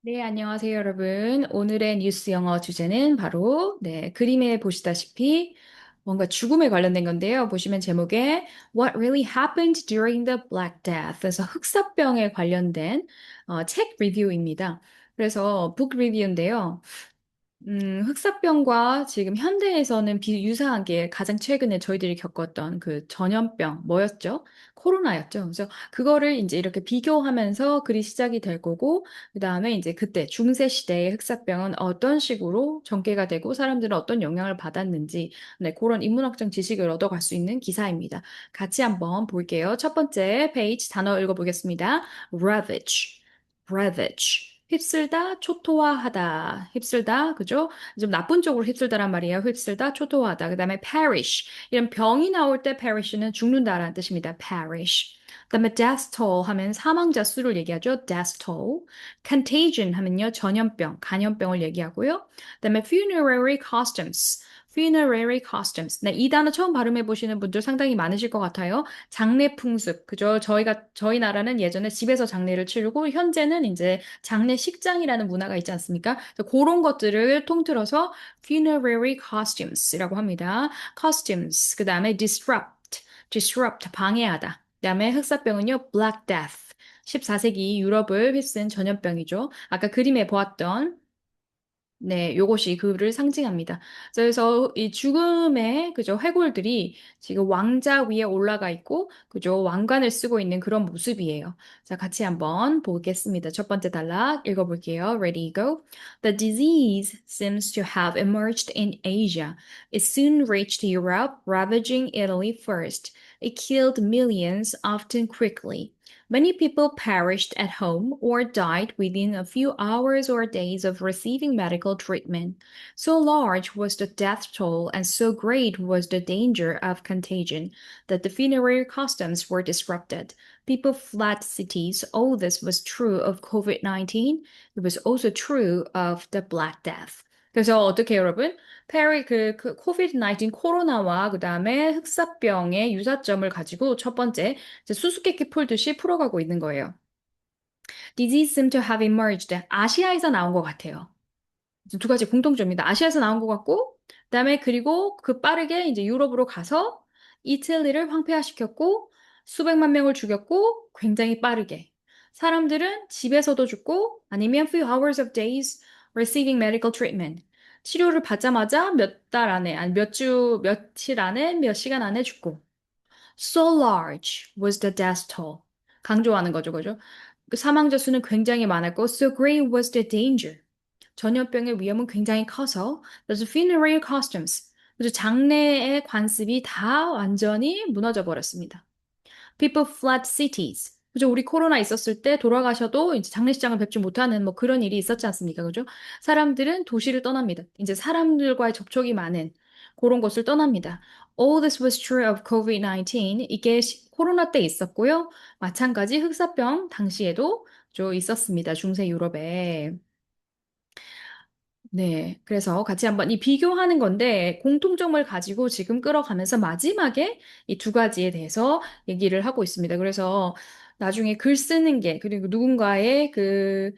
네, 안녕하세요, 여러분. 오늘의 뉴스 영어 주제는 바로, 그림에 보시다시피 뭔가 죽음에 관련된 건데요. 보시면 제목에 What really happened during the Black Death? 그래서 흑사병에 관련된 책 리뷰입니다. 그래서 북 리뷰인데요. 흑사병과 지금 현대에서는 유사한 게 가장 최근에 저희들이 겪었던 그 전염병, 뭐였죠? 코로나였죠. 그래서 그거를 이제 이렇게 비교하면서 글이 시작이 될 거고, 그 다음에 이제 그때 중세 시대의 흑사병은 어떤 식으로 전개가 되고 사람들은 어떤 영향을 받았는지, 네, 그런 인문학적 지식을 얻어갈 수 있는 기사입니다. 같이 한번 볼게요. 첫 번째 페이지 단어 읽어보겠습니다. ravage, ravage. 휩쓸다, 초토화하다. 휩쓸다, 그죠? 좀 나쁜 쪽으로 휩쓸다란 말이에요. 휩쓸다, 초토화하다. 그 다음에 perish. 이런 병이 나올 때 perish는 죽는다라는 뜻입니다. perish. 그 다음에 death toll 하면 사망자 수를 얘기하죠. death toll. contagion 하면요. 전염병, 간염병을 얘기하고요. 그 다음에 funerary costumes. funerary costumes. 네, 이 단어 처음 발음해 보시는 분들 상당히 많으실 것 같아요. 장례 풍습. 그죠? 저희 나라는 예전에 집에서 장례를 치르고 현재는 이제 장례식장이라는 문화가 있지 않습니까? 그래서 그런 것들을 통틀어서 funerary costumes이라고 합니다. costumes. 그 다음에 disrupt, 방해하다. 그 다음에 흑사병은요, black death. 14세기 유럽을 휩쓴 전염병이죠. 아까 그림에 보았던 네, 요것이 그를 상징합니다. 그래서 이 죽음의 그죠 회골들이 지금 왕자 위에 올라가 있고 그죠 왕관을 쓰고 있는 그런 모습이에요. 자, 같이 한번 보겠습니다. 첫 번째 단락 읽어볼게요. Ready, go. The disease seems to have emerged in Asia. It soon reached Europe, ravaging Italy first. It killed millions, often quickly. Many people perished at home or died within a few hours or days of receiving medical treatment. So large was the death toll and so great was the danger of contagion that the funerary customs were disrupted. People fled cities. All this was true of COVID-19. It was also true of the Black Death. 그래서 어떻게 여러분? 코비드-19 코로나와 그다음에 흑사병의 유사점을 가지고 첫 번째 이제 수수께끼 풀듯이 풀어가고 있는 거예요. Disease seem to have emerged. 아시아에서 나온 것 같아요. 두 가지 공통점입니다. 아시아에서 나온 것 같고, 그다음에 그리고 그 빠르게 이제 유럽으로 가서 이탈리를 황폐화시켰고, 수백만 명을 죽였고, 굉장히 빠르게. 사람들은 집에서도 죽고, 아니면 few hours of days receiving medical treatment. 치료를 받자마자 몇 달 안에, 아니 몇 주, 며칠 안에, 몇 시간 안에 죽고. So large was the death toll. 강조하는 거죠, 그죠? 그 사망자 수는 굉장히 많았고, so great was the danger. 전염병의 위험은 굉장히 커서, the funeral costumes. 그래서 장례의 관습이 다 완전히 무너져 버렸습니다. People fled cities. 그죠? 우리 코로나 있었을 때 돌아가셔도 이제 장례식장을 뵙지 못하는 뭐 그런 일이 있었지 않습니까? 그죠? 사람들은 도시를 떠납니다. 이제 사람들과의 접촉이 많은 그런 곳을 떠납니다. All this was true of COVID-19. 이게 코로나 때 있었고요. 마찬가지 흑사병 당시에도 좀 있었습니다. 중세 유럽에. 네, 그래서 같이 한번 이 비교하는 건데 공통점을 가지고 지금 끌어가면서 마지막에 이 두 가지에 대해서 얘기를 하고 있습니다. 그래서 나중에 글 쓰는 게 그리고 누군가의 그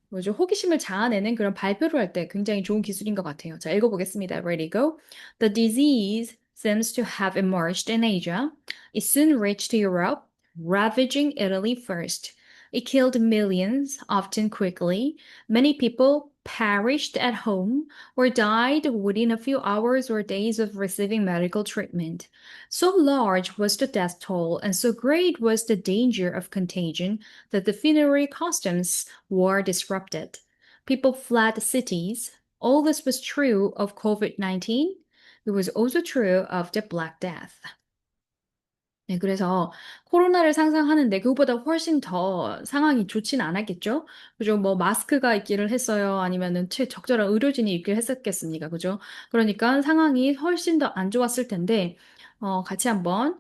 뭐죠? 호기심을 자아내는 그런 발표를 할 때 굉장히 좋은 기술인 것 같아요. 자, 읽어보겠습니다. Ready, go. The disease seems to have emerged in Asia. It soon reached Europe, ravaging Italy first. It killed millions, often quickly. Many people perished at home or died within a few hours or days of receiving medical treatment. So large was the death toll and so great was the danger of contagion that the funerary customs were disrupted. People fled cities. All this was true of COVID-19. It was also true of the Black Death. 네, 그래서 코로나를 상상하는데 그것보다 훨씬 더 상황이 좋지는 않았겠죠? 그죠? 뭐 마스크가 있기를 했어요. 아니면은 적절한 의료진이 있기를 했었겠습니까? 그죠? 그러니까 상황이 훨씬 더 안 좋았을 텐데, 같이 한번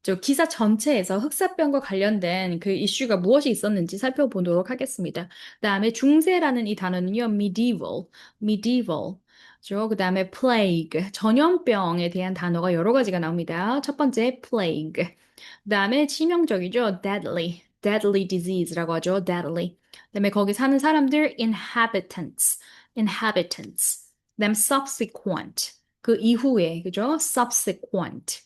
저 기사 전체에서 흑사병과 관련된 그 이슈가 무엇이 있었는지 살펴보도록 하겠습니다. 그다음에 중세라는 이 단어는요, medieval. 그 다음에 plague, 전염병에 대한 단어가 여러 가지가 나옵니다. 첫 번째, plague. 그 다음에 치명적이죠, deadly. deadly disease라고 하죠. deadly. 그다음에 거기 사는 사람들 inhabitants. 그다음 subsequent. 그 이후에 그죠? subsequent.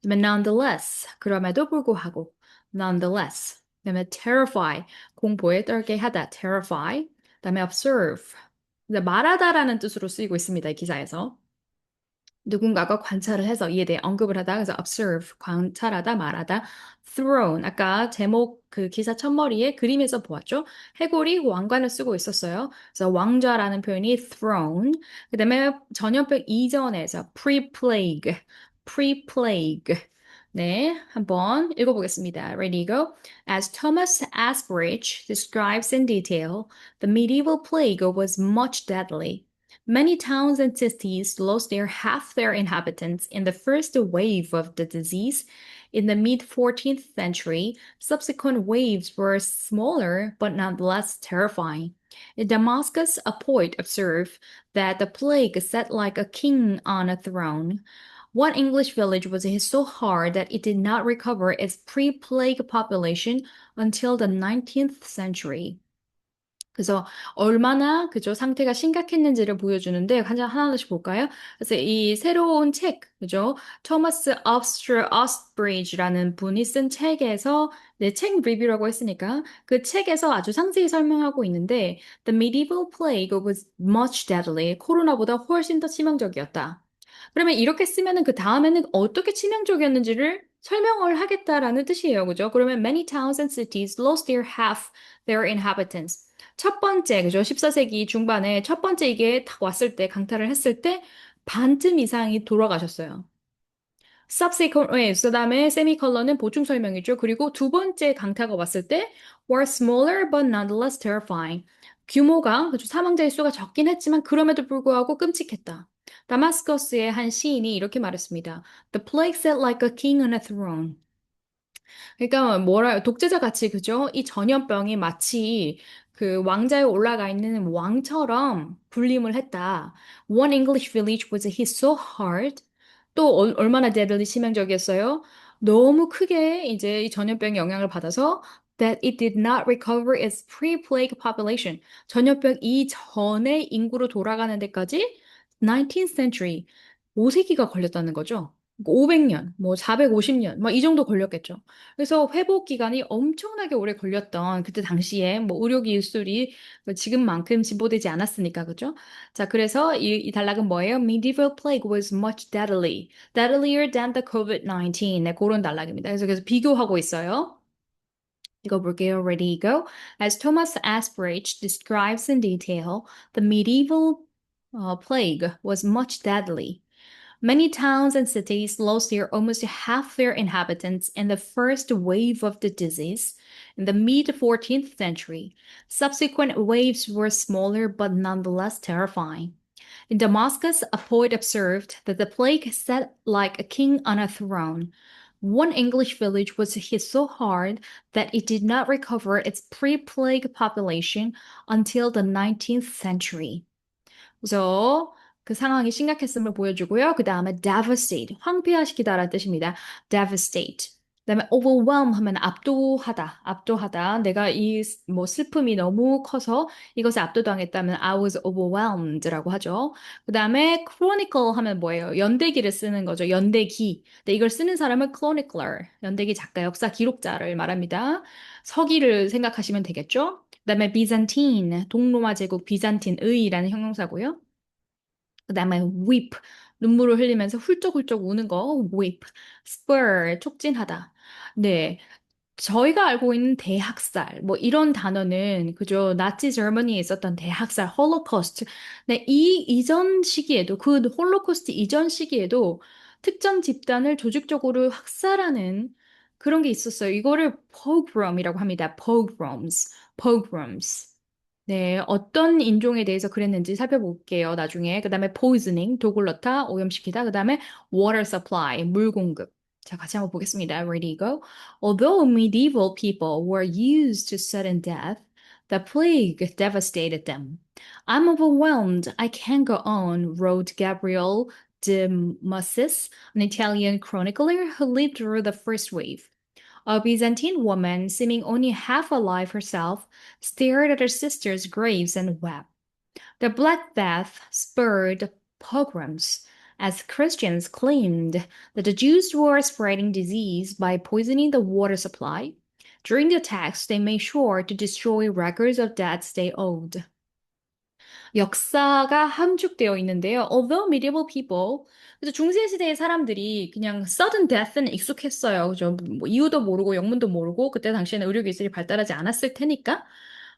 그다음에 nonetheless. 그럼에도 불구하고 nonetheless. 그다음에 terrify. 공포에 떨게 하다. terrify. 그다음에 observe. 말하다라는 뜻으로 쓰이고 있습니다. 이 기사에서. 누군가가 관찰을 해서 이에 대해 언급을 하다. 그래서 observe, 관찰하다, 말하다. thrown, 아까 제목 그 기사 첫머리에 그림에서 보았죠. 해골이 왕관을 쓰고 있었어요. 그래서 왕좌라는 표현이 thrown. 그다음에 전염병 이전에서 pre-plague, pre-plague. 네, 한번 읽어보겠습니다. Ready, go. As Thomas Asbridge describes in detail, the medieval plague was much deadly. Many towns and cities lost half their inhabitants in the first wave of the disease. In the mid 14th century, subsequent waves were smaller but nonetheless terrifying. In Damascus, a poet observed that the plague sat like a king on a throne. One English village was hit so hard that it did not recover its pre-plague population until the 19th century. 그래서 얼마나 그죠 상태가 심각했는지를 보여주는데 하나씩 볼까요? 그래서 이 새로운 책 그죠 토마스 어스트리지라는 분이 쓴 책에서 네, 책 리뷰라고 했으니까 그 책에서 아주 상세히 설명하고 있는데 The medieval plague was much deadly. 코로나보다 훨씬 더 치명적이었다. 그러면 이렇게 쓰면은 그 다음에는 어떻게 치명적이었는지를 설명을 하겠다라는 뜻이에요. 그죠? 그러면 many towns and cities lost their half their inhabitants. 첫 번째, 그죠? 14세기 중반에 첫 번째 이게 딱 왔을 때, 강타를 했을 때, 반쯤 이상이 돌아가셨어요. subsequent waves, 그 다음에 세미컬런은 보충 설명이죠. 그리고 두 번째 강타가 왔을 때, were smaller but nonetheless terrifying. 규모가, 그죠? 사망자의 수가 적긴 했지만, 그럼에도 불구하고 끔찍했다. 다마스커스의 한 시인이 이렇게 말했습니다. The plague sat like a king on a throne. 그러니까 독재자 같이 그죠? 이 전염병이 마치 그 왕자에 올라가 있는 왕처럼 군림을 했다. One English village was hit so hard. 또 얼마나 deadly 치명적이었어요? 너무 크게 이제 이 전염병 영향을 받아서 that it did not recover its pre-plague population. 전염병 이전의 인구로 돌아가는 데까지 19th century, 5세기가 걸렸다는 거죠. 500년, 뭐 450년, 막 이 정도 걸렸겠죠. 그래서 회복 기간이 엄청나게 오래 걸렸던 그때 당시에 뭐 의료 기술이 지금만큼 진보되지 않았으니까 그죠? 자, 그래서 이 단락은 뭐예요? Medieval plague was much deadly, deadlier than the COVID-19. 네, 그런 단락입니다. 그래서 비교하고 있어요. 읽어볼게요. Ready, go. As Thomas Asbridge describes in detail, the medieval plague was much deadly. Many towns and cities lost almost half their inhabitants in the first wave of the disease in the mid 14th century. Subsequent waves were smaller but nonetheless terrifying. In Damascus, a poet observed that the plague sat like a king on a throne. One English village was hit so hard that it did not recover its pre-plague population until the 19th century. 그래서 그 상황이 심각했음을 보여주고요. 그 다음에 devastate, 황폐화시키다라는 뜻입니다. devastate. 그다음에 overwhelm 하면 압도하다, 압도하다. 내가 이 뭐 슬픔이 너무 커서 이것에 압도당했다면 I was overwhelmed라고 하죠. 그다음에 chronicle 하면 뭐예요? 연대기를 쓰는 거죠. 연대기. 근데 이걸 쓰는 사람은 chronicler, 연대기 작가, 역사 기록자를 말합니다. 서기를 생각하시면 되겠죠? 그다음에 Byzantine, 동로마 제국 비잔틴의라는 형용사고요. 그다음에 weep, 눈물을 흘리면서 훌쩍훌쩍 우는 거 weep, spur, 촉진하다. 네, 저희가 알고 있는 대학살, 뭐 이런 단어는 그죠? 나치 저머니에 있었던 대학살, 홀로코스트. 네, 이 이전 시기에도 그 홀로코스트 이전 시기에도 특정 집단을 조직적으로 학살하는 그런 게 있었어요. 이거를 pogrom이라고 합니다. pogroms. 네, 어떤 인종에 대해서 그랬는지 살펴볼게요, 나중에. 그 다음에 poisoning, 독을 넣다, 오염시키다. 그 다음에 water supply, 물 공급. 자, 같이 한번 보겠습니다. Ready, go. Although medieval people were used to sudden death, the plague devastated them. I'm overwhelmed. I can't go on, wrote Gabriel de Massis, an Italian chronicler who lived through the first wave. A Byzantine woman, seeming only half alive herself, stared at her sisters' graves and wept. The Black Death spurred pogroms, as Christians claimed that the Jews were spreading disease by poisoning the water supply. During the attacks, they made sure to destroy records of debts they owed. 역사가 함축되어 있는데요. Although medieval people, 그래서 중세 시대의 사람들이 그냥 sudden death는 익숙했어요. 그죠? 뭐 이유도 모르고 영문도 모르고 그때 당시에는 의료 기술이 발달하지 않았을 테니까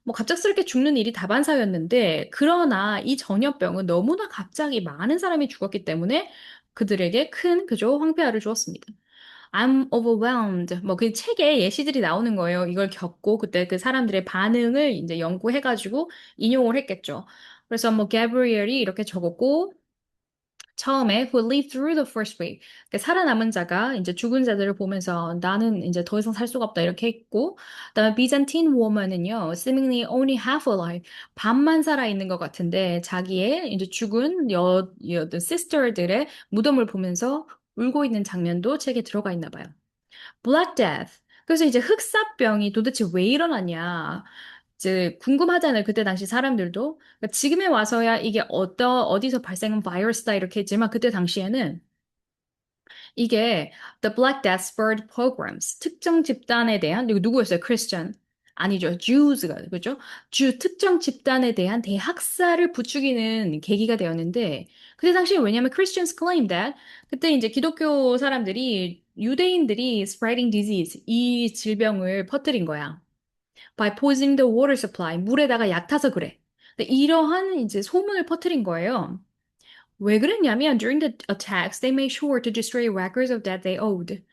뭐 갑작스럽게 죽는 일이 다반사였는데 그러나 이 전염병은 너무나 갑자기 많은 사람이 죽었기 때문에 그들에게 큰 그죠? 황폐화를 주었습니다. I'm overwhelmed. 뭐 그 책에 예시들이 나오는 거예요. 이걸 겪고 그때 그 사람들의 반응을 이제 연구해가지고 인용을 했겠죠. 그래서 뭐 가브리엘이 이렇게 적었고 처음에 who lived through the first wave. 그러니까 살아남은 자가 이제 죽은 자들을 보면서 나는 이제 더 이상 살 수가 없다 이렇게 했고 그다음에 Byzantine woman은요 seemingly only half alive 반만 살아 있는 것 같은데 자기의 이제 죽은 sister들의 무덤을 보면서 울고 있는 장면도 책에 들어가 있나 봐요. Black Death. 그래서 이제 흑사병이 도대체 왜 일어났냐. 이제 궁금하잖아요. 그때 당시 사람들도. 그러니까 지금에 와서야 이게 어디서 발생한 바이러스다 이렇게 했지만 그때 당시에는 이게 The Black Death spurred pogroms. 특정 집단에 대한, 이거 누구였어요? Christian. 아니죠. Jews가, 그죠? 특정 집단에 대한 대학살을 부추기는 계기가 되었는데, 그때 당시에 왜냐면 Christians claim that, 그때 이제 기독교 사람들이, 유대인들이 spreading disease, 이 질병을 퍼뜨린 거야. By poisoning the water supply. 물에다가 약 타서 그래. 근데 이러한 이제 소문을 퍼뜨린 거예요. 왜 그랬냐면 during the attacks, they made sure to destroy records of that they owed.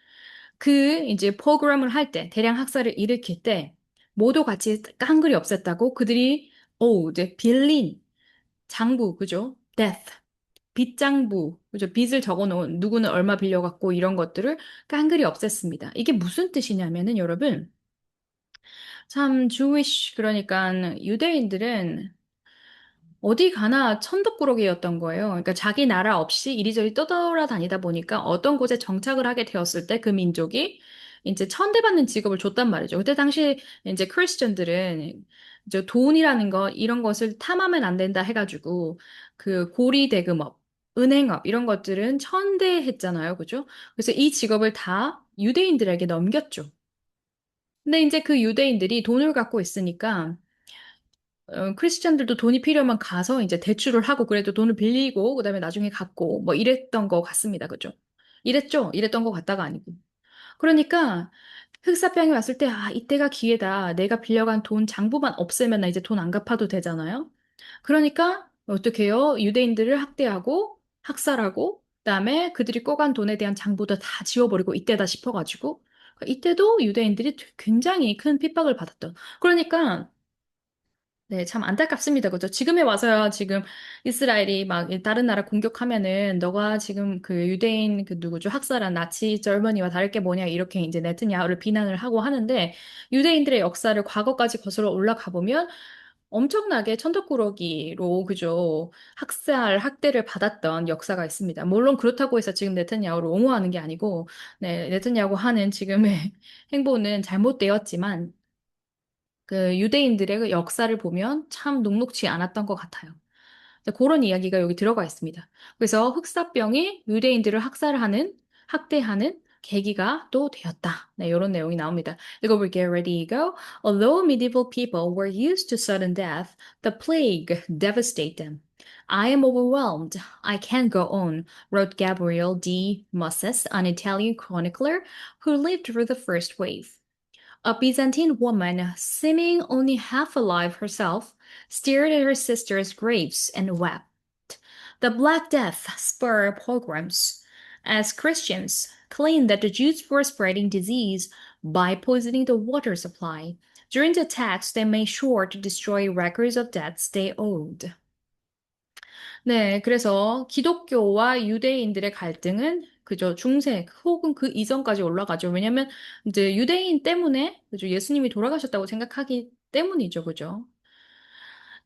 그 이제 포그램을 할 때, 대량 학살을 일으킬 때 모두 같이 깡그리 없앴다고 그들이 owed, 빌린, 장부, 그죠? death, 빚장부, 그죠? 빚을 적어놓은 누구는 얼마 빌려갖고 이런 것들을 깡그리 없앴습니다. 이게 무슨 뜻이냐면은 여러분 참 Jewish 그러니까 유대인들은 어디 가나 천덕꾸러기였던 거예요. 그러니까 자기 나라 없이 이리저리 떠돌아다니다 보니까 어떤 곳에 정착을 하게 되었을 때 그 민족이 이제 천대받는 직업을 줬단 말이죠. 그때 당시 이제 크리스천들은 이제 돈이라는 거 이런 것을 탐하면 안 된다 해가지고 그 고리 대금업, 은행업 이런 것들은 천대했잖아요. 그죠? 그래서 이 직업을 다 유대인들에게 넘겼죠. 근데 이제 그 유대인들이 돈을 갖고 있으니까 크리스천들도 돈이 필요하면 가서 이제 대출을 하고 그래도 돈을 빌리고 그다음에 나중에 갚고 뭐 이랬던 것 같습니다. 그죠? 이랬죠? 이랬던 것 같다가 아니고. 그러니까 흑사병이 왔을 때 아, 이때가 기회다. 내가 빌려간 돈 장부만 없애면 나 이제 돈 안 갚아도 되잖아요. 그러니까 어떻게 해요? 유대인들을 학대하고 학살하고 그다음에 그들이 꼬간 돈에 대한 장부도 다 지워버리고 이때다 싶어가지고 이때도 유대인들이 굉장히 큰 핍박을 받았던. 그러니까 네, 참 안타깝습니다. 그죠? 지금에 와서야 지금 이스라엘이 막 다른 나라 공격하면은 너가 지금 그 유대인 그 누구죠? 학살한 나치 젊은이와 다를 게 뭐냐 이렇게 이제 네트냐후를 비난을 하고 하는데 유대인들의 역사를 과거까지 거슬러 올라가 보면 엄청나게 천덕꾸러기로 그죠? 학살, 학대를 받았던 역사가 있습니다. 물론 그렇다고 해서 지금 네트냐후를 옹호하는 게 아니고 네, 네트냐후 하는 지금의 행보는 잘못되었지만 그 유대인들의 그 역사를 보면 참 녹록지 않았던 것 같아요. 그런 이야기가 여기 들어가 있습니다. 그래서 흑사병이 유대인들을 학살하는, 학대하는 계기가 또 되었다. 네, 이런 내용이 나옵니다. 읽어볼게요. Ready, go. Although medieval people were used to sudden death, the plague devastated them. I am overwhelmed. I can't go on, wrote Gabriel D. Moses, an Italian chronicler who lived through the first wave. A Byzantine woman, seeming only half alive herself, stared at her sisters' graves and wept. The Black Death spurred pogroms, as Christians claimed that the Jews were spreading disease by poisoning the water supply. During the attacks, they made sure to destroy records of debts they owed. 네, 그래서 기독교와 유대인들의 갈등은 그저 중세 혹은 그 이전까지 올라가죠. 왜냐면 이제 유대인 때문에 그죠? 예수님이 돌아가셨다고 생각하기 때문이죠. 그죠?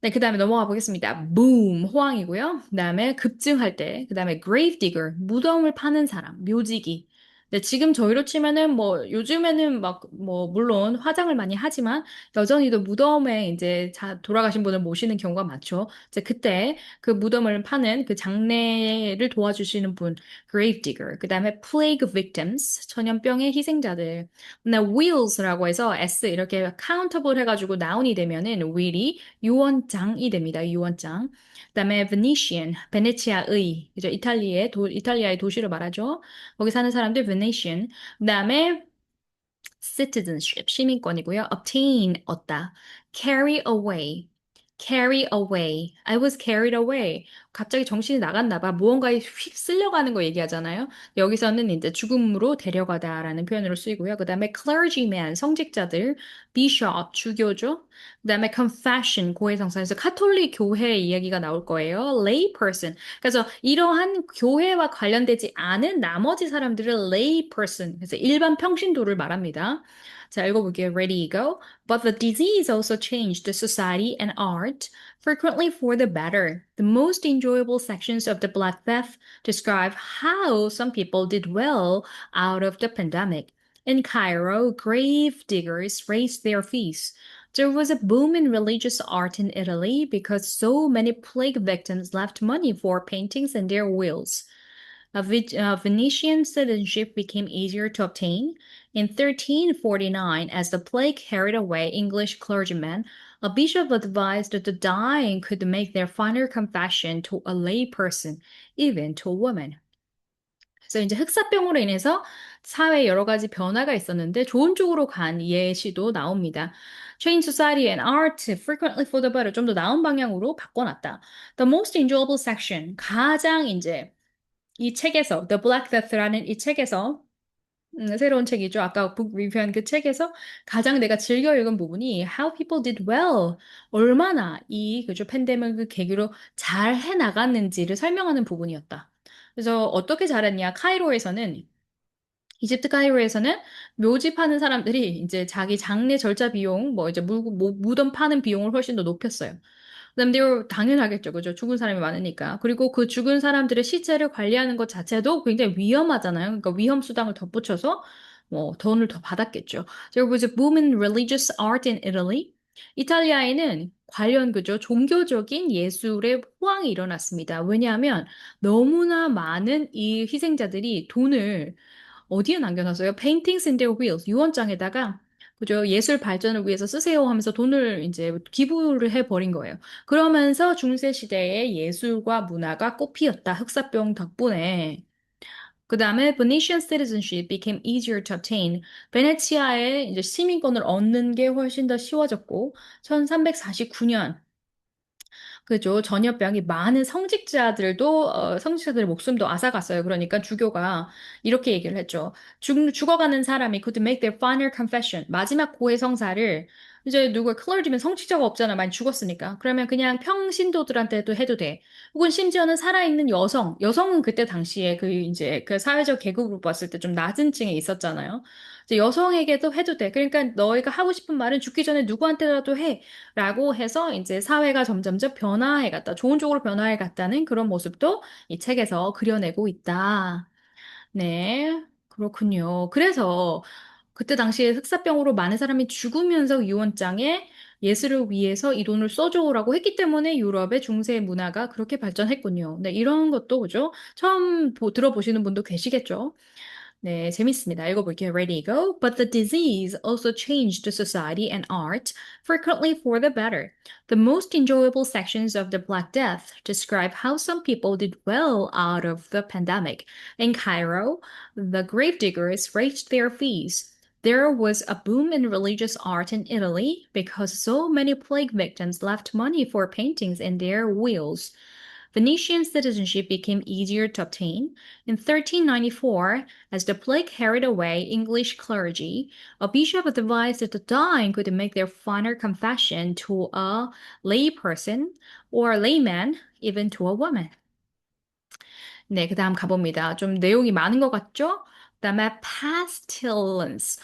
네, 그 다음에 넘어가 보겠습니다. boom, 호황이고요. 그 다음에 급증할 때, 그 다음에 grave digger, 무덤을 파는 사람, 묘지기. 네, 지금 저희로 치면은 뭐 요즘에는 막 뭐 물론 화장을 많이 하지만 여전히도 무덤에 이제 돌아가신 분을 모시는 경우가 많죠. 이제 그때 그 무덤을 파는 그 장례를 도와주시는 분, gravedigger. 그다음에 plague victims, 전염병의 희생자들. 나 wills라고 해서 s 이렇게 countable 해가지고 noun이 되면은 will이 유언장이 됩니다. 유언장. 그다음에 Venetian, 베네치아의, 그죠? 이탈리아의 도시를 말하죠. 거기 사는 사람들 Venetian. 그다음에 citizenship, 시민권이고요. obtain, 얻다. carry away, carry away. I was carried away. 갑자기 정신이 나갔나 봐. 무언가에 휙 쓸려가는 거 얘기하잖아요. 여기서는 이제 죽음으로 데려가다라는 표현으로 쓰이고요. 그다음에 clergyman, 성직자들, bishop, 주교죠. 그다음에 confession, 고해성사에서 카톨릭 교회 이야기가 나올 거예요. lay person. 그래서 이러한 교회와 관련되지 않은 나머지 사람들을 lay person, 그래서 일반 평신도를 말합니다. 자, 읽어볼게요. Ready, go. But the disease also changed the society and art, frequently for the better. The most enjoyable sections of the Black Death describe how some people did well out of the pandemic. In Cairo, grave diggers raised their feasts. There was a boom in religious art in Italy because so many plague victims left money for paintings and their wills. Venetian citizenship became easier to obtain. In 1349, as the plague carried away English clergymen, a bishop advised that the dying could make their final confession to a lay person, even to a woman. 그래서 이제 흑사병으로 인해서 사회에 여러 가지 변화가 있었는데 좋은 쪽으로 간 예시도 나옵니다. Change society and art frequently for the better 좀 더 나은 방향으로 바꿔놨다. The most enjoyable section 가장 이제 이 책에서 The Black Death라는 이 책에서 새로운 책이죠. 아까 북 리뷰한 그 책에서 가장 내가 즐겨 읽은 부분이 How people did well. 얼마나 이 그죠 팬데믹을 계기로 잘 해나갔는지를 설명하는 부분이었다. 그래서 어떻게 잘했냐? 이집트 카이로에서는 묘지 파는 사람들이 이제 자기 장례 절차 비용, 뭐 이제 무덤 파는 비용을 훨씬 더 높였어요. 그다음에 당연하겠죠. 그죠? 죽은 사람이 많으니까. 그리고 그 죽은 사람들의 시체를 관리하는 것 자체도 굉장히 위험하잖아요. 그러니까 위험 수당을 덧붙여서 뭐 돈을 더 받았겠죠. There was a boom in religious art in Italy. 이탈리아에는 관련 그죠? 종교적인 예술의 호황이 일어났습니다. 왜냐하면 너무나 많은 이 희생자들이 돈을 어디에 남겨놨어요? Paintings in their wheels. 유언장에다가 그죠? 예술 발전을 위해서 쓰세요 하면서 돈을 이제 기부를 해버린 거예요. 그러면서 중세 시대의 예술과 문화가 꽃피었다. 흑사병 덕분에. 그 다음에 Venetian citizenship became easier to obtain. 베네치아의 이제 시민권을 얻는 게 훨씬 더 쉬워졌고, 1349년 그죠. 전염병이 많은 성직자들의 목숨도 앗아갔어요. 그러니까 주교가 이렇게 얘기를 했죠. 죽어가는 사람이 could make their final confession. 마지막 고해 성사를 이제 클러지면 성직자가 없잖아. 많이 죽었으니까. 그러면 그냥 평신도들한테도 해도 돼. 혹은 심지어는 살아있는 여성은 그때 당시에 그 이제 그 사회적 계급으로 봤을 때 좀 낮은 층에 있었잖아요. 이제 여성에게도 해도 돼. 그러니까 너희가 하고 싶은 말은 죽기 전에 누구한테라도 해. 라고 해서 이제 사회가 점점점 변화해 갔다. 좋은 쪽으로 변화해 갔다는 그런 모습도 이 책에서 그려내고 있다. 네. 그렇군요. 그래서 그때 당시에 흑사병으로 많은 사람이 죽으면서 유언장에 예술을 위해서 이 돈을 써줘라고 했기 때문에 유럽의 중세 문화가 그렇게 발전했군요. 네, 이런 것도 그죠? 처음 들어보시는 분도 계시겠죠? 네, 재밌습니다. 읽어볼게요. Ready, go. But the disease also changed society and art, frequently for the better. The most enjoyable sections of the Black Death describe how some people did well out of the pandemic. In Cairo, the gravediggers raised their fees. There was a boom in religious art in Italy because so many plague victims left money for paintings in their wills. Venetian citizenship became easier to obtain. In 1394, as the plague carried away English clergy, a bishop advised that the dying could make their final confession to a lay person or a layman, even to a woman. 네, 그 다음 가봅니다. 좀 내용이 많은 것 같죠? 그다음에 pestilence.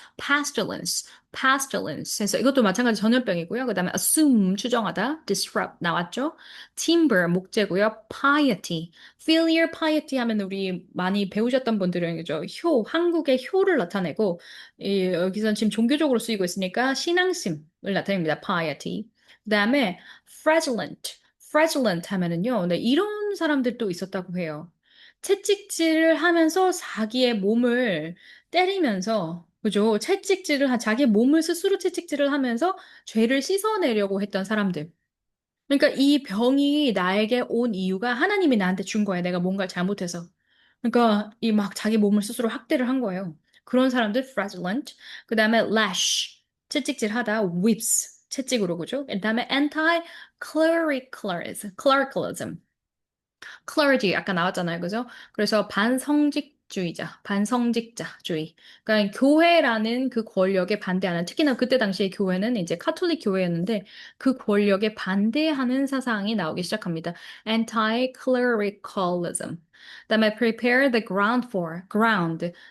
그래서 이것도 마찬가지 전염병이고요. 그다음에 assume, 추정하다, disrupt 나왔죠. timber, 목재고요. piety, filial piety 하면 우리 많이 배우셨던 분들은 그죠. 한국의 효를 나타내고 여기선 지금 종교적으로 쓰이고 있으니까 신앙심을 나타냅니다. piety. 그다음에 fraudulent 하면은요. 네, 이런 사람들도 있었다고 해요. 채찍질을 하면서 자기의 몸을 때리면서, 그죠? 자기의 몸을 스스로 채찍질을 하면서 죄를 씻어내려고 했던 사람들. 그러니까 이 병이 나에게 온 이유가 하나님이 나한테 준 거야. 내가 뭔가를 잘못해서. 그러니까 이 막 자기 몸을 스스로 학대를 한 거예요. 그런 사람들 fraudulent. 그다음에 lash, 채찍질 하다. whips, 채찍으로, 그죠? 그다음에 clericalism. clergy 아까 나왔잖아요. 그죠? 그래서 반성직자주의. 그러니까 교회라는 그 권력에 반대하는, 특히나 그때 당시에 교회는 이제 카톨릭 교회였는데 그 권력에 반대하는 사상이 나오기 시작합니다. anti-clericalism. 그다음에 prepare the ground,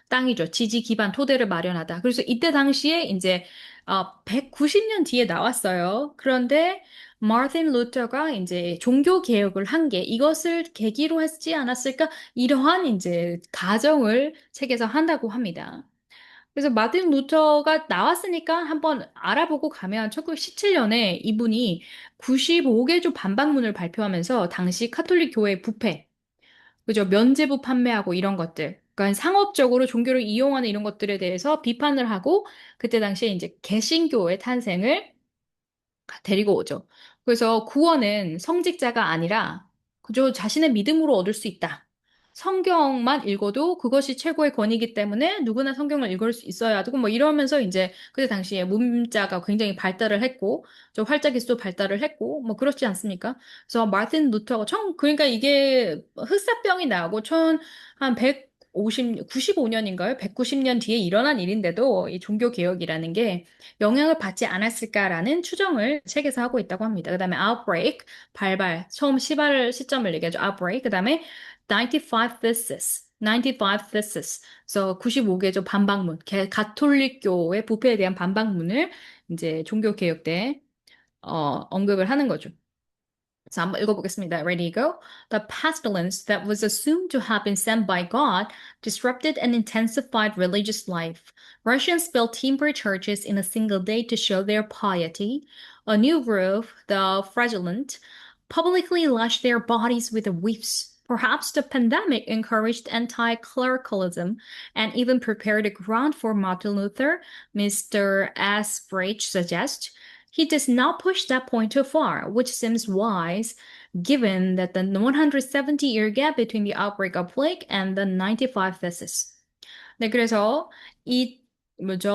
땅이죠. 지지 기반 토대를 마련하다. 그래서 이때 당시에 이제 190년 뒤에 나왔어요. 그런데 마틴 루터가 이제 종교 개혁을 한 게 이것을 계기로 했지 않았을까? 이러한 이제 가정을 책에서 한다고 합니다. 그래서 마틴 루터가 나왔으니까 한번 알아보고 가면 1917년에 이분이 95개조 반박문을 발표하면서 당시 카톨릭 교회 부패, 그죠? 면죄부 판매하고 이런 것들. 그러니까 상업적으로 종교를 이용하는 이런 것들에 대해서 비판을 하고 그때 당시에 이제 개신교의 탄생을 데리고 오죠. 그래서 구원은 성직자가 아니라 그저 자신의 믿음으로 얻을 수 있다. 성경만 읽어도 그것이 최고의 권위이기 때문에 누구나 성경을 읽을 수 있어야 하고 뭐 이러면서 이제 그때 당시에 문자가 굉장히 발달을 했고 저 활자기술도 발달을 했고 뭐 그렇지 않습니까? 그래서 마틴 루터가 그러니까 이게 흑사병이 나고 한 95년인가요? 190년 뒤에 일어난 일인데도 이 종교 개혁이라는 게 영향을 받지 않았을까라는 추정을 책에서 하고 있다고 합니다. 그 다음에 outbreak, 처음 시점을 얘기하죠. outbreak, 그 다음에 95 thesis, 95 thesis. 그래서 95개조 반박문, 가톨릭교의 부패에 대한 반박문을 이제 종교개혁 때 언급을 하는 거죠. 자, 한번 읽어보겠습니다. Ready, go. The pestilence that was assumed to have been sent by God disrupted and intensified religious life. Russians built timber churches in a single day to show their piety. A new group, the fraudulent, publicly lashed their bodies with whips. Perhaps the pandemic encouraged anti-clericalism and even prepared the ground for Martin Luther, Mr. S. Breach suggests. He does not push that point too far, which seems wise given that the 170-year gap between the outbreak of plague and the 95 thesis. 네, 그래서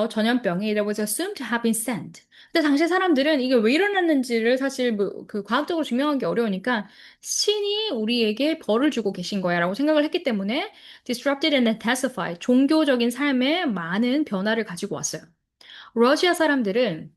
전염병이 it was assumed to have been sent. 근데 당시 사람들은 이게 왜 일어났는지를 사실 그 과학적으로 증명하기 어려우니까 신이 우리에게 벌을 주고 계신 거야라고 생각을 했기 때문에 disrupted and intensified 종교적인 삶에 많은 변화를 가지고 왔어요. 러시아 사람들은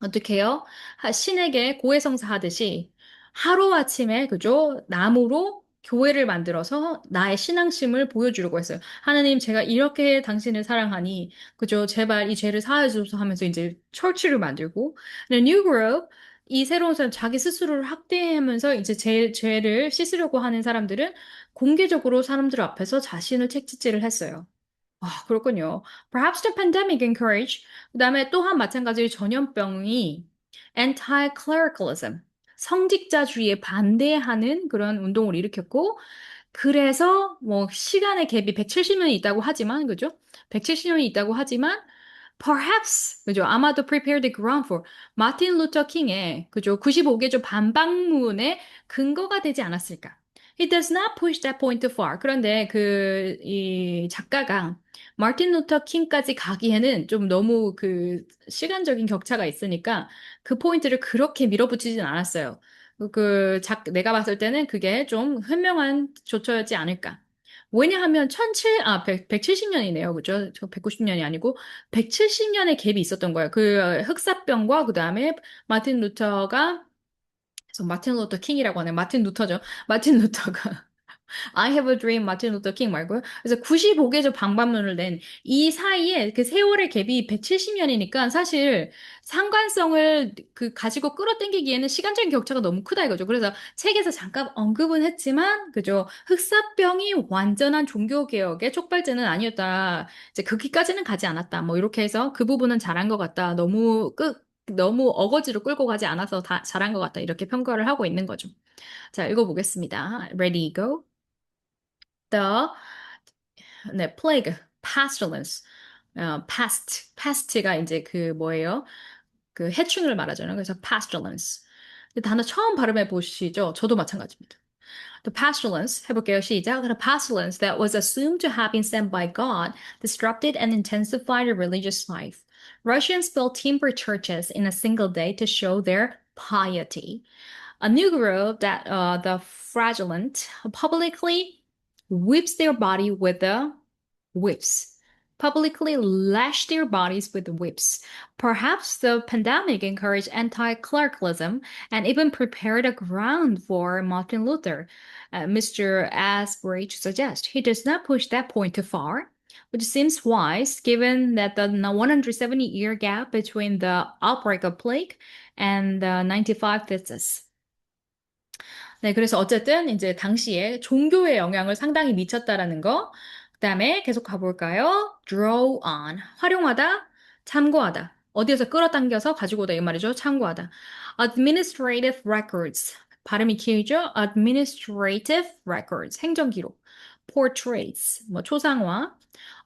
어떻게 해요? 신에게 고해성사 하듯이 하루아침에, 그죠? 나무로 교회를 만들어서 나의 신앙심을 보여주려고 했어요. 하나님, 제가 이렇게 당신을 사랑하니, 그죠? 제발 이 죄를 사하여 주소서 하면서 이제 철치를 만들고, 근데 뉴 그룹, 이 새로운 사람, 자기 스스로를 학대하면서 이제 죄를 씻으려고 하는 사람들은 공개적으로 사람들 앞에서 자신을 책짓질을 했어요. 아, 그렇군요. Perhaps the pandemic encouraged. 그다음에 또한 마찬가지로 전염병이 anti-clericalism, 성직자주의에 반대하는 그런 운동을 일으켰고, 그래서 뭐 시간의 갭이 170년이 있다고 하지만, 그죠? 170년이 있다고 하지만, perhaps, 그죠? 아마도 prepare the ground for 마틴 루터 킹의, 그죠? 95개조 반박문의 근거가 되지 않았을까? He does not push that point too far. 그런데 이 작가가 마틴 루터 킹까지 가기에는 좀 너무 그 시간적인 격차가 있으니까 그 포인트를 그렇게 밀어붙이진 않았어요. 내가 봤을 때는 그게 좀 현명한 조처였지 않을까. 왜냐하면 170년이네요. 그죠? 저 190년이 아니고 170년의 갭이 있었던 거예요. 그 흑사병과 그 다음에 마틴 루터가 그래서 마틴 루터 킹이라고 하네. 마틴 루터죠. 마틴 루터가 I have a dream 마틴 루터 킹 말고요. 그래서 95개조 방반문을 낸 이 사이에 그 세월의 갭이 170년이니까 사실 상관성을 그 가지고 끌어당기기에는 시간적인 격차가 너무 크다 이거죠. 그래서 책에서 잠깐 언급은 했지만 그죠. 흑사병이 완전한 종교 개혁의 촉발제는 아니었다. 이제 거기까지는 가지 않았다. 뭐 이렇게 해서 그 부분은 잘한 것 같다. 너무 어거지로 끌고 가지 않아서 다 잘한 것 같다. 이렇게 평가를 하고 있는 거죠. 자, 읽어보겠습니다. Ready, go. The 네, plague, pestilence, pest가 이제 그 뭐예요? 그 해충을 말하잖아요. 그래서 pestilence. 이 단어 처음 발음해 보시죠? 저도 마찬가지입니다. The pestilence, 해볼게요. 시작. The pestilence that was assumed to have been sent by God disrupted and intensified the religious life. Russians built timber churches in a single day to show their piety. A new group that the fraudulent publicly whips their body with the whips, publicly lash their bodies with whips. Perhaps the pandemic encouraged anti-clericalism and even prepared the ground for Martin Luther. Mr. Asbury suggests he does not push that point too far, which seems wise given that the 170-year gap between the outbreak of plague and the 95 thesis. 네, 그래서 어쨌든 이제 당시에 종교의 영향을 상당히 미쳤다라는 거. 그다음에 계속 가볼까요? Draw on. 활용하다, 참고하다. 어디에서 끌어당겨서 가지고 오다 이 말이죠. 참고하다. Administrative records. 발음이 길죠? Administrative records. 행정기록. Portraits. 뭐 초상화.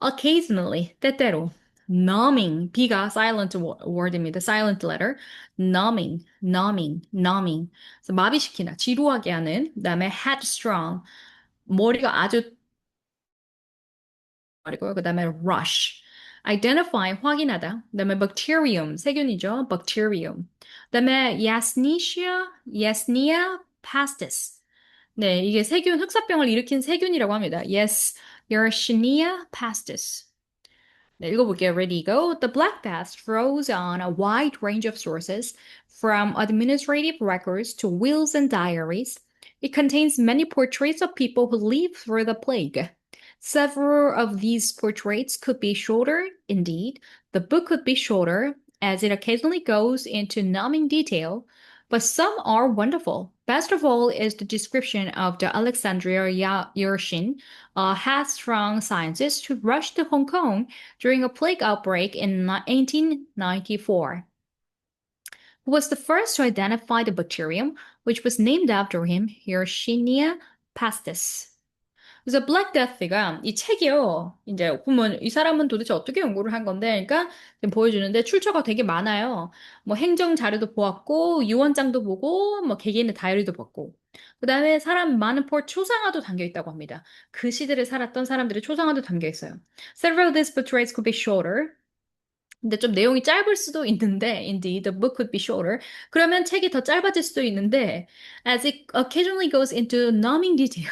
Occasionally. 때때로. Numbing. B가 silent word입니다. silent letter. numbing. 그래서 마비시키다, 지루하게 하는. 그다음에 headstrong, 머리가 아주 어리고요. 그다음에 rush, identify, 확인하다. 그다음에 bacterium, 세균이죠. bacterium. 그다음에 Yersinia pestis. 네, 이게 세균, 흑사병을 일으킨 세균이라고 합니다. Yersinia pestis. 네, 읽어볼게요. Ready, go. The Black Bath draws on a wide range of sources, from administrative records to wills and diaries. It contains many portraits of people who lived through the plague. Several of these portraits could be shorter, indeed. The book could be shorter, as it occasionally goes into numbing detail, but some are wonderful. Best of all is the description of the Alexandria Yershin, a headstrong scientist who rushed to Hong Kong during a plague outbreak in 1894. Who was the first to identify the bacterium, which was named after him, Yersinia pestis. 그래서 블랙 데스가 이 책이요. 이제 보면 이 사람은 도대체 어떻게 연구를 한 건데, 그러니까 지금 보여주는데 출처가 되게 많아요. 뭐 행정 자료도 보았고, 유언장도 보고, 뭐 개개인의 다이어리도 봤고. 그다음에 사람 많은 초상화도 담겨 있다고 합니다. 그 시대를 살았던 사람들의 초상화도 담겨 있어요. Several of these portraits could be shorter. 근데 좀 내용이 짧을 수도 있는데, indeed, the book could be shorter. 그러면 책이 더 짧아질 수도 있는데, as it occasionally goes into numbing detail.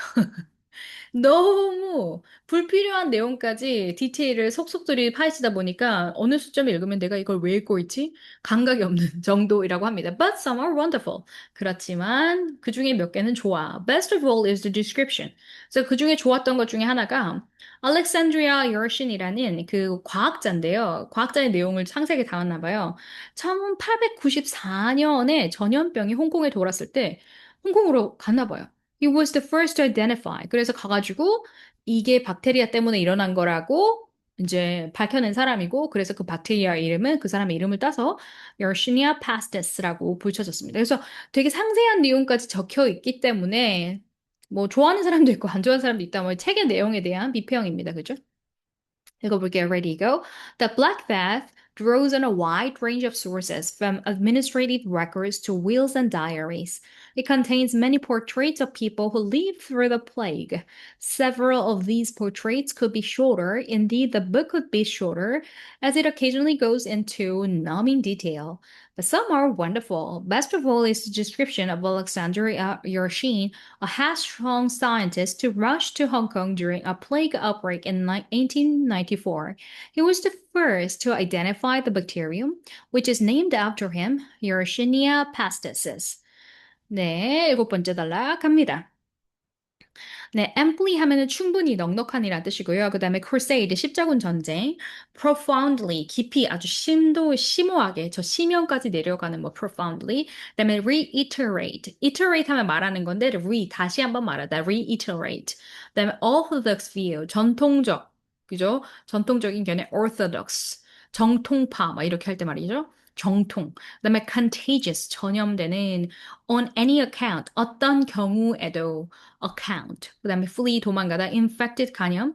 너무 불필요한 내용까지 디테일을 속속들이 파헤치다 보니까 어느 시점에 읽으면 내가 이걸 왜 읽고 있지? 감각이 없는 정도이라고 합니다. But some are wonderful. 그렇지만 그 중에 몇 개는 좋아. Best of all is the description. 그래서 그 중에 좋았던 것 중에 하나가 알렉산드리아 여신이라는 그 과학자인데요. 과학자의 내용을 상세하게 담았나 봐요. 1894년에 전염병이 홍콩에 돌았을 때 홍콩으로 갔나 봐요. He was the first to identify. 그래서 가가지고 이게 박테리아 때문에 일어난 거라고 이제 밝혀낸 사람이고, 그래서 그 박테리아 이름은 그 사람의 이름을 따서 Yersinia pestis라고 붙여졌습니다. 그래서 되게 상세한 내용까지 적혀 있기 때문에 뭐 좋아하는 사람도 있고 안 좋아하는 사람도 있다. 뭐 책의 내용에 대한 비평입니다. 그죠? 읽어볼게요. Ready, go. The Black Bath draws on a wide range of sources, from administrative records to wills and diaries. It contains many portraits of people who lived through the plague. Several of these portraits could be shorter, indeed, the book could be shorter, as it occasionally goes into numbing detail. But some are wonderful. Best of all is the description of Alexander Yershin, a headstrong scientist who rushed to Hong Kong during a plague outbreak in 1894. He was the first to identify the bacterium, which is named after him, Yersinia pestis. 네, 일곱 번째 단락 갑니다. 네, amply 하면은 충분히 넉넉한이란 뜻이고요. 그 다음에 crusade, 십자군 전쟁, profoundly, 깊이 아주 심오하게, 저 심연까지 내려가는 뭐 profoundly, 그 다음에 reiterate, iterate 하면 말하는 건데, 다시 한번 말하다, reiterate. 그 다음에 orthodox view, 전통적, 그죠? 전통적인 견해, orthodox, 정통파, 막 이렇게 할 때 말이죠. 정통. 그다음에 contagious, 전염되는 on any account, 어떤 경우에도 account. 그다음에 flee, 도망가다, infected, 간염,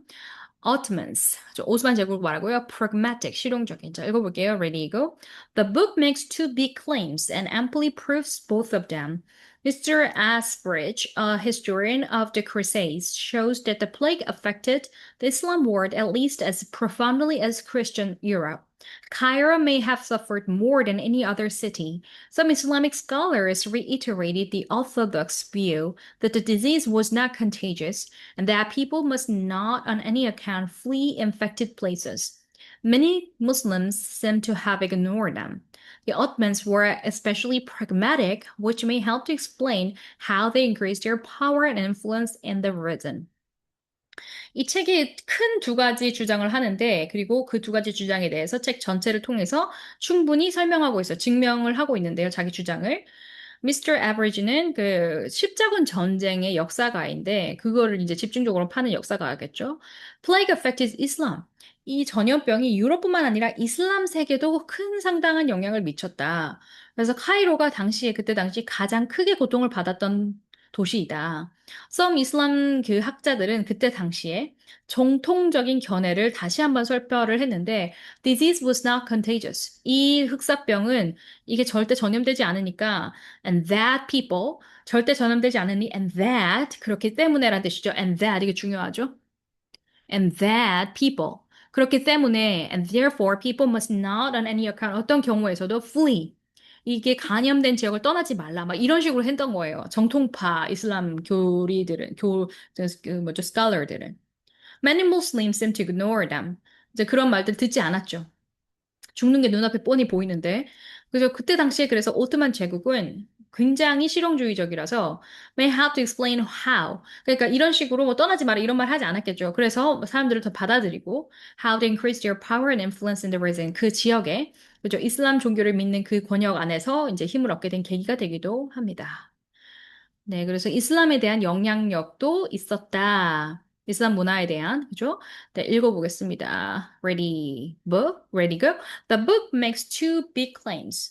Ottomans, 오스만 제국 말고요. pragmatic, 실용적인. 자, 읽어볼게요. Ready, go. The book makes two big claims and amply proves both of them. Mr. Asbridge, a historian of the Crusades, shows that the plague affected the Islam world at least as profoundly as Christian Europe. Cairo may have suffered more than any other city. Some Islamic scholars reiterated the orthodox view that the disease was not contagious and that people must not on any account flee infected places. Many Muslims seem to have ignored them. The Ottomans were especially pragmatic, which may help to explain how they increased their power and influence in the region. 이 책이 큰 두 가지 주장을 하는데, 그리고 그 두 가지 주장에 대해서 책 전체를 통해서 충분히 설명하고 있어요. 증명을 하고 있는데요, 자기 주장을. 미스터 에버리지는 그 십자군 전쟁의 역사가인데, 그거를 이제 집중적으로 파는 역사가겠죠. Plague affected Islam. 이 전염병이 유럽뿐만 아니라 이슬람 세계도 큰 상당한 영향을 미쳤다. 그래서 카이로가 그때 당시 가장 크게 고통을 받았던 도시이다. 썸 이슬람 그 학자들은 그때 당시에 정통적인 견해를 다시 한번 설명을 했는데, disease was not contagious. 이 흑사병은 이게 절대 전염되지 않으니까, and that people, 절대 전염되지 않으니, and that, 그렇기 때문에란 뜻이죠. and that, 이게 중요하죠. and that people. 그렇기 때문에, and therefore people must not on any account, 어떤 경우에서도 flee. 이게 감염된 지역을 떠나지 말라. 막 이런 식으로 했던 거예요. 정통파 이슬람 교리들은, 뭐죠, 스칼러들은. Many Muslims seem to ignore them. 이제 그런 말들 듣지 않았죠. 죽는 게 눈앞에 뻔히 보이는데. 그래서 그때 당시에 그래서 오트만 제국은 굉장히 실용주의적이라서 may have to explain how. 그러니까 이런 식으로 뭐 떠나지 마라 이런 말 하지 않았겠죠. 그래서 사람들을 더 받아들이고 how to increase their power and influence in the region. 그 지역에 그죠. 이슬람 종교를 믿는 그 권역 안에서 이제 힘을 얻게 된 계기가 되기도 합니다. 네, 그래서 이슬람에 대한 영향력도 있었다. 이슬람 문화에 대한, 그죠? 네, 읽어보겠습니다. Ready, book, ready, go. The book makes two big claims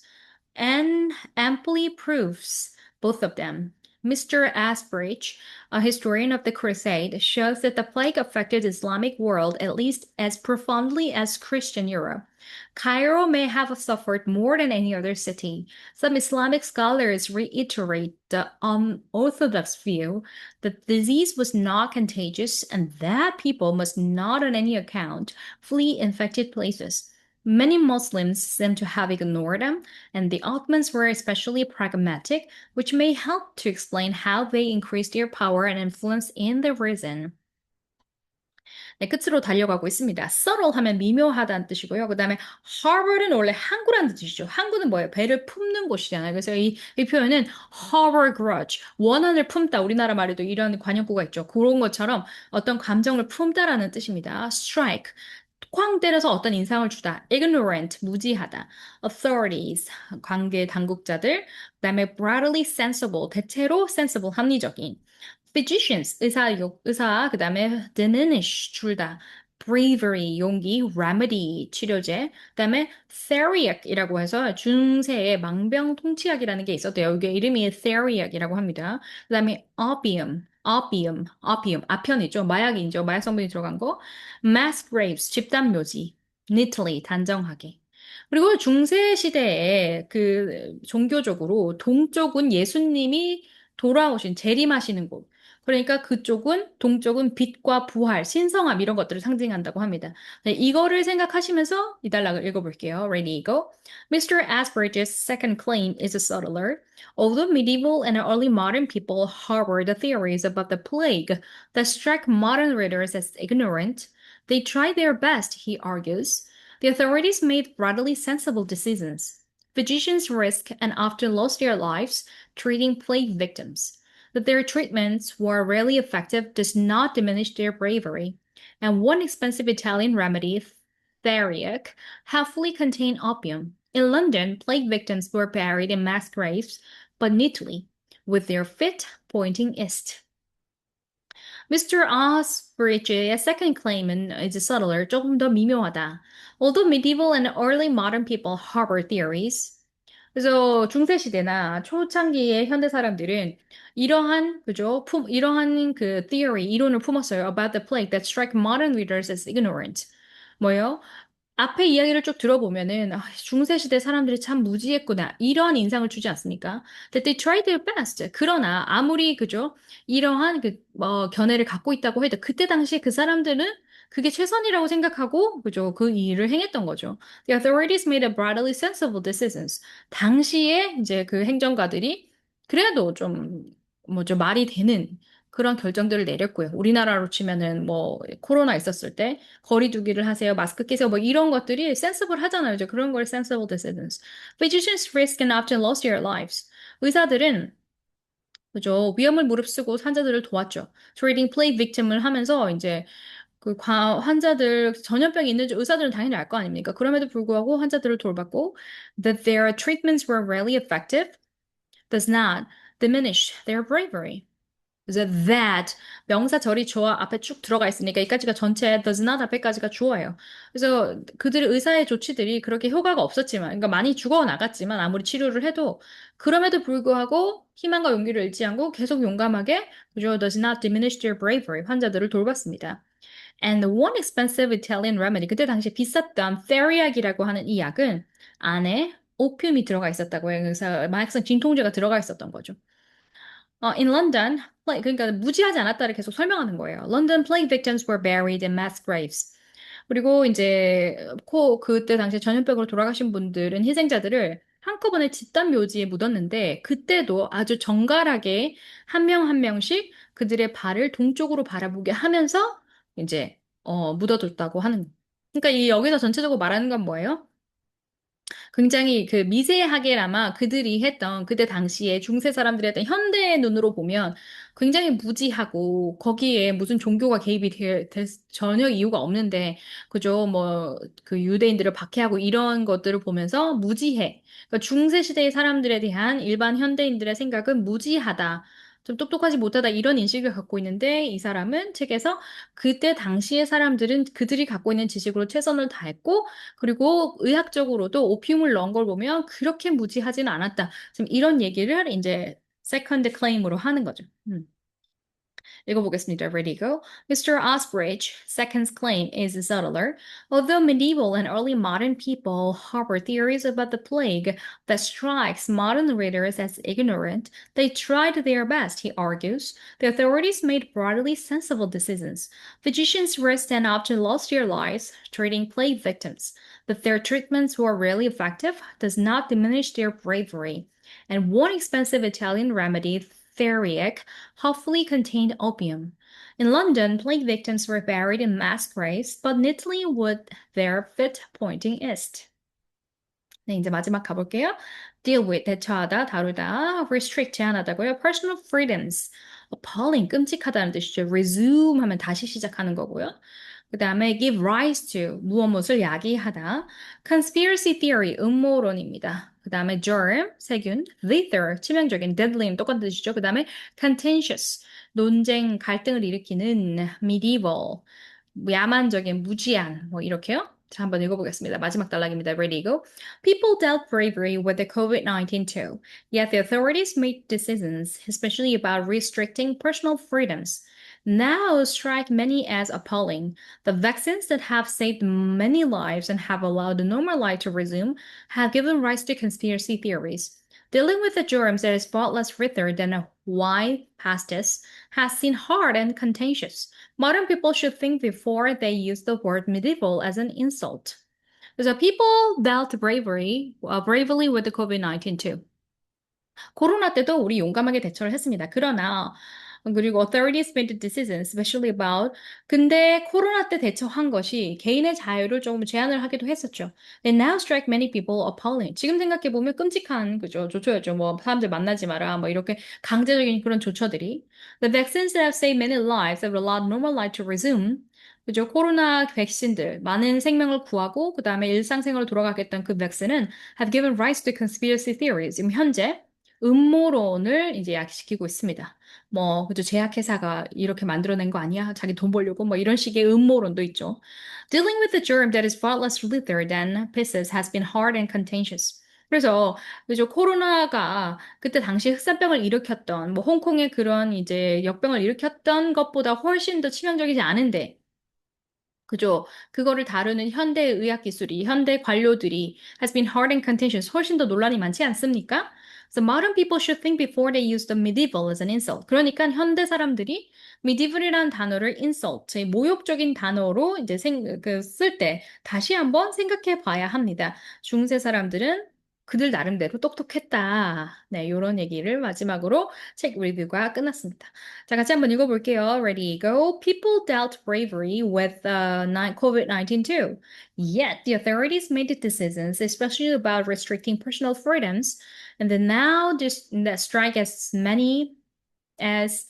and amply proves both of them. Mr. Asbridge, a historian of the Crusade, shows that the plague affected the Islamic world at least as profoundly as Christian Europe. Cairo may have suffered more than any other city. Some Islamic scholars reiterate the unorthodox view that the disease was not contagious and that people must not on any account flee infected places. Many Muslims seem to have ignored them, and the Ottomans were especially pragmatic, which may help to explain how they increased their power and influence in the region. 네, 끝으로 달려가고 있습니다. subtle 하면 미묘하다는 뜻이고요. 그 다음에 harbor은 원래 항구라는 뜻이죠. 항구는 뭐예요? 배를 품는 곳이잖아요. 그래서 이 표현은 harbor grudge, 원한을 품다. 우리나라 말에도 이런 관용구가 있죠. 그런 것처럼 어떤 감정을 품다라는 뜻입니다. strike, 쾅 때려서 어떤 인상을 주다. ignorant, 무지하다. authorities, 관계 당국자들. 그다음에 broadly sensible, 대체로 sensible, 합리적인. physicians, 의사, 그다음에 diminish, 줄다. bravery, 용기, remedy, 치료제. 그다음에 theriac이라고 해서 중세의 망병통치약이라는 게 있었대요. 이게 이름이 theriac이라고 합니다. 그다음에 opium, 아편이죠. 마약이죠. 마약 성분이 들어간 거. mass graves, 집단묘지. neatly, 단정하게. 그리고 중세 시대에 그 종교적으로 동쪽은 예수님이 돌아오신 재림하시는 곳. 그러니까 그쪽은 동쪽은 빛과 부활, 신성함 이런 것들을 상징한다고 합니다. 네, 이거를 생각하시면서 이 단락을 읽어볼게요. Ready, go. Mr. Asperger's second claim is subtler. Although medieval and early modern people harbor the theories about the plague that strike modern readers as ignorant, they try their best, he argues. The authorities made broadly sensible decisions. Physicians risked and often lost their lives treating plague victims. that their treatments were rarely effective does not diminish their bravery. And one expensive Italian remedy, theriac, helpfully contained opium. In London, plague victims were buried in mass graves, but neatly, with their feet pointing east. Mr. Osbridge의 second claim은 is subtler, 조금 더 미묘하다. Although medieval and early modern people harbor theories, 그래서 중세시대나 초창기의 현대 사람들은 이러한, 그죠? 이러한 그 theory, 이론을 품었어요. About the plague that strike modern readers as ignorant. 뭐예요? 앞에 이야기를 쭉 들어보면은 중세시대 사람들이 참 무지했구나 이런 인상을 주지 않습니까? That they tried their best. 그러나 아무리 그죠? 이러한 견해를 갖고 있다고 해도 그때 당시에 그 사람들은 그게 최선이라고 생각하고 그죠? 그 일을 행했던 거죠. The authorities made a broadly sensible decisions. 당시에 이제 그 행정가들이 그래도 좀 뭐죠? 말이 되는 그런 결정들을 내렸고요. 우리나라로 치면은 뭐 코로나 있었을 때 거리 두기를 하세요. 마스크 끼세요. 뭐 이런 것들이 sensible 하잖아요. 이제 그런 걸 sensible decisions. Physicians risk and often lost their lives. 의사들은 그죠. 위험을 무릅쓰고 환자들을 도왔죠. Treating plague victim을 하면서 이제 환자들 전염병이 있는지 의사들은 당연히 알 거 아닙니까? 그럼에도 불구하고 환자들을 돌봤고 that their treatments were rarely effective does not diminish their bravery. 그래서 that 명사 절이 주어 앞에 쭉 들어가 있으니까 이까지가 전체 does not 앞에까지가 주어예요. 그래서 그들의 의사의 조치들이 그렇게 효과가 없었지만, 그러니까 많이 죽어 나갔지만 아무리 치료를 해도 그럼에도 불구하고 희망과 용기를 잃지 않고 계속 용감하게 그죠? does not diminish their bravery 환자들을 돌봤습니다. And one expensive Italian remedy 그때 당시 비쌌던 theriac이라고 하는 이 약은 안에 오피움이 들어가 있었다고 해요. 그래서 마약성 진통제가 들어가 있었던 거죠. In London, 그러니까 무지하지 않았다를 계속 설명하는 거예요. London plague victims were buried in mass graves. 그리고 이제 그때 당시에 전염병으로 돌아가신 분들은 희생자들을 한꺼번에 집단 묘지에 묻었는데 그때도 아주 정갈하게 한 명 한 명씩 그들의 발을 동쪽으로 바라보게 하면서 이제 묻어뒀다고 하는. 그러니까 이 여기서 전체적으로 말하는 건 뭐예요? 굉장히 그 미세하게나마 그들이 했던 그때 당시에 중세 사람들이 했던 현대의 눈으로 보면 굉장히 무지하고 거기에 무슨 종교가 개입이 될 전혀 이유가 없는데 그죠 뭐 그 유대인들을 박해하고 이런 것들을 보면서 무지해. 그러니까 중세 시대의 사람들에 대한 일반 현대인들의 생각은 무지하다. 좀 똑똑하지 못하다 이런 인식을 갖고 있는데 이 사람은 책에서 그때 당시의 사람들은 그들이 갖고 있는 지식으로 최선을 다했고 그리고 의학적으로도 오피움을 넣은 걸 보면 그렇게 무지하진 않았다. 지금 이런 얘기를 이제 세컨드 클레임으로 하는 거죠. 읽어보겠습니다. Ready, go. Mr. Osbridge, second's claim is subtler. Although medieval and early modern people harbor theories about the plague that strikes modern readers as ignorant, they tried their best, he argues. The authorities made broadly sensible decisions. Physicians risked and often lost their lives treating plague victims. That their treatments were rarely effective does not diminish their bravery. And one expensive Italian remedy, theriac, hopefully contained opium. In London, plague victims were buried in mass graves, but neatly with their feet pointing east. 네, 이제 마지막 가볼게요. Deal with, 대처하다, 다루다, restrict, 제한하다고요. Personal freedoms, appalling, 끔찍하다는 뜻이죠. resume 하면 다시 시작하는 거고요. 그 다음에 give rise to, 무엇을 야기하다. conspiracy theory, 음모론입니다. 그 다음에 germ, 세균, lethal, 치명적인, deadly, 똑같은 뜻이죠. 그 다음에 contentious, 논쟁, 갈등을 일으키는 medieval, 야만적인, 무지한, 뭐 이렇게요. 자, 한번 읽어보겠습니다. 마지막 단락입니다. Ready, go. People dealt bravery with the COVID-19 too, yet the authorities made decisions, especially about restricting personal freedoms. Now strike many as appalling. The vaccines that have saved many lives and have allowed the normal life to resume have given rise to conspiracy theories. Dealing with the germs that is far less richer than a white pestis has seemed hard and contentious. Modern people should think before they use the word medieval as an insult. So people dealt bravely with the COVID-19 too. 코로나 때도 우리 용감하게 대처를 했습니다. 그러나 그리고 authorities made the decision, especially about. 근데 코로나 때 대처한 것이 개인의 자유를 조금 제한을 하기도 했었죠. They now strike many people appalling. 지금 생각해보면 끔찍한, 그죠, 조처였죠. 뭐, 사람들 만나지 마라. 뭐, 이렇게 강제적인 그런 조처들이. The vaccines that have saved many lives have allowed normal life to resume. 그죠? 코로나 백신들, 많은 생명을 구하고, 그 다음에 일상생활로 돌아가겠다는 그 백신은 have given rise to conspiracy theories. 지금 현재 음모론을 이제 약시키고 있습니다. 뭐, 그죠? 제약회사가 이렇게 만들어낸 거 아니야? 자기 돈 벌려고? 뭐 이런 식의 음모론도 있죠. Dealing with the germ that is far less lethal than pieces has been hard and contentious. 그래서, 그죠? 코로나가 그때 당시 흑사병을 일으켰던, 뭐, 홍콩의 그런 이제 역병을 일으켰던 것보다 훨씬 더 치명적이지 않은데, 그죠? 그거를 다루는 현대 의학 기술이, 현대 관료들이 has been hard and contentious. 훨씬 더 논란이 많지 않습니까? So modern people should think before they use the medieval as an insult. 그러니까 현대 사람들이 medieval이라는 단어를 insult, 제 모욕적인 단어로 이제 쓸 때 다시 한번 생각해 봐야 합니다. 중세 사람들은 그들 나름대로 똑똑했다. 네, 이런 얘기를 마지막으로 책 리뷰가 끝났습니다. 자, 같이 한번 읽어볼게요. Ready, go. People dealt bravery with COVID-19 too. Yet the authorities made the decisions, especially about restricting personal freedoms, and then now just that strike as many as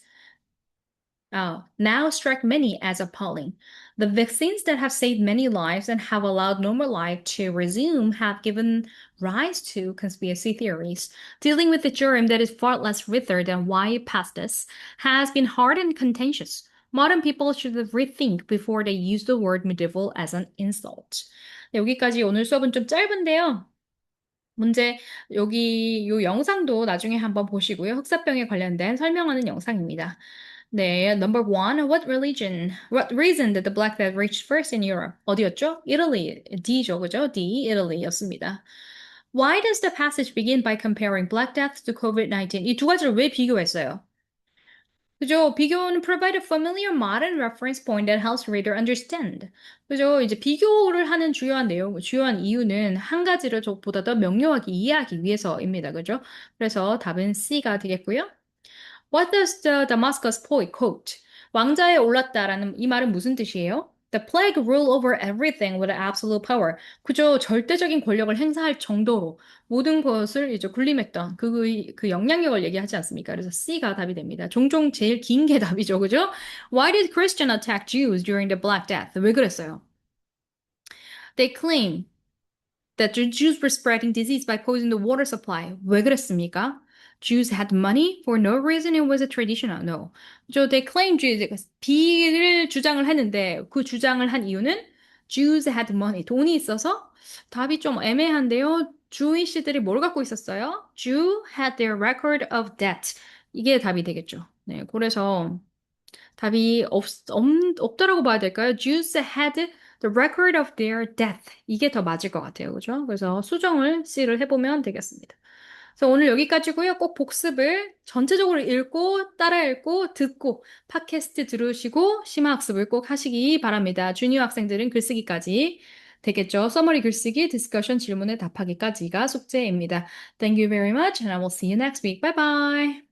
now strike many as appalling. The vaccines that have saved many lives and have allowed normal life to resume have given rise to conspiracy theories. Dealing with the germ that is far less withered than why it passed us has been hard and contentious. Modern people should rethink before they use the word medieval as an insult. 네, 여기까지 오늘 수업은 좀 짧은데요. 문제, 여기 요 영상도 나중에 한번 보시고요. 흑사병에 관련된 설명하는 영상입니다. 네, number one, what reason did the Black Death reach first in Europe? 어디였죠? Italy, D죠, 그죠? D, Italy였습니다. Why does the passage begin by comparing Black Death to COVID-19? 이 두 가지를 왜 비교했어요? 그죠? 비교는 provide a familiar modern reference point that helps reader understand. 그죠? 이제 비교를 하는 주요한 이유는 한 가지를 보다 더 명료하게 이해하기 위해서입니다. 그죠? 그래서 답은 C가 되겠고요. What does the Damascus poet quote? 왕자에 올랐다라는 이 말은 무슨 뜻이에요? The plague rule over everything with absolute power. 그저 절대적인 권력을 행사할 정도로 모든 것을 이제 군림했던 그 영향력을 얘기하지 않습니까? 그래서 C가 답이 됩니다. 종종 제일 긴 게 답이죠. 그죠? Why did Christian attack Jews during the Black Death? 왜 그랬어요? They claim that the Jews were spreading disease by poisoning the water supply. 왜 그랬습니까? Jews had money for no reason. It was a traditional. No. they claim Jews B를 주장을 했는데 그 주장을 한 이유는 Jews had money. 돈이 있어서 답이 좀 애매한데요. 주이시들이 뭘 갖고 있었어요? Jew had their record of debt. 이게 답이 되겠죠. 네, 그래서 답이 없다라고 봐야 될까요? Jews had the record of their death. 이게 더 맞을 것 같아요. 그죠? 그래서 수정을 C를 해보면 되겠습니다. 그래서 오늘 여기까지고요. 꼭 복습을 전체적으로 읽고, 따라 읽고, 듣고, 팟캐스트 들으시고, 심화학습을 꼭 하시기 바랍니다. 주니어 학생들은 글쓰기까지 되겠죠. 서머리 글쓰기, 디스커션 질문에 답하기까지가 숙제입니다. Thank you very much, and I will see you next week. Bye bye.